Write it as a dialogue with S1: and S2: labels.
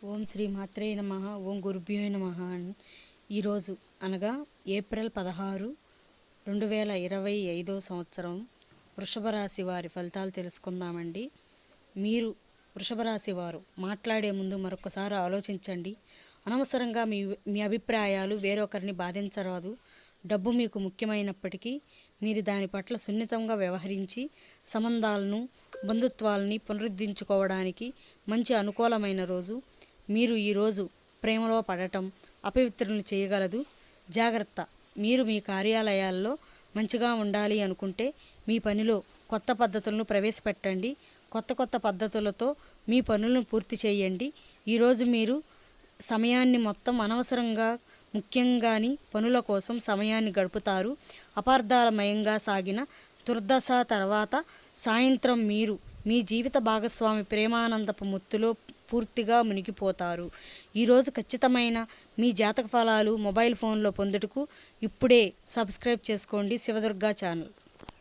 S1: ఓం శ్రీ మాత్రే నమః. ఓం గురుభ్యో నమః. ఈరోజు అనగా ఏప్రిల్ 16, 2025 సంవత్సరం వృషభ రాశి వారి ఫలితాలు తెలుసుకుందామండి. మీరు వృషభ రాశి వారు మాట్లాడే ముందు మరొకసారి ఆలోచించండి. అనవసరంగా మీ అభిప్రాయాలు వేరొకరిని బాధించరాదు. డబ్బు మీకు ముఖ్యమైనప్పటికీ మీరు దాని పట్ల సున్నితంగా వ్యవహరించి సంబంధాలను బంధుత్వాలని పునరుద్ధరించుకోవడానికి మంచి అనుకూలమైన రోజు. మీరు ఈరోజు ప్రేమలో పడటం అపవిత్రులను చేయగలదు. జాగ్రత్త. మీరు మీ కార్యాలయాల్లో మంచిగా ఉండాలి అనుకుంటే మీ పనిలో కొత్త పద్ధతులను ప్రవేశపెట్టండి. కొత్త పద్ధతులతో మీ పనులను పూర్తి చేయండి. ఈరోజు మీరు సమయాన్ని మొత్తం అనవసరంగా ముఖ్యంగాని పనుల కోసం సమయాన్ని గడుపుతారు. అపార్థాలమయంగా సాగిన దుర్దశ తర్వాత సాయంత్రం మీరు మీ జీవిత భాగస్వామి ప్రేమానందపు ముత్తులో పూర్తిగా మునిగిపోతారు. ఈరోజు ఖచ్చితమైన మీ జాతక ఫలాలు మొబైల్ ఫోన్లో పొందుటకు ఇప్పుడే సబ్స్క్రైబ్ చేసుకోండి శివదుర్గా ఛానల్.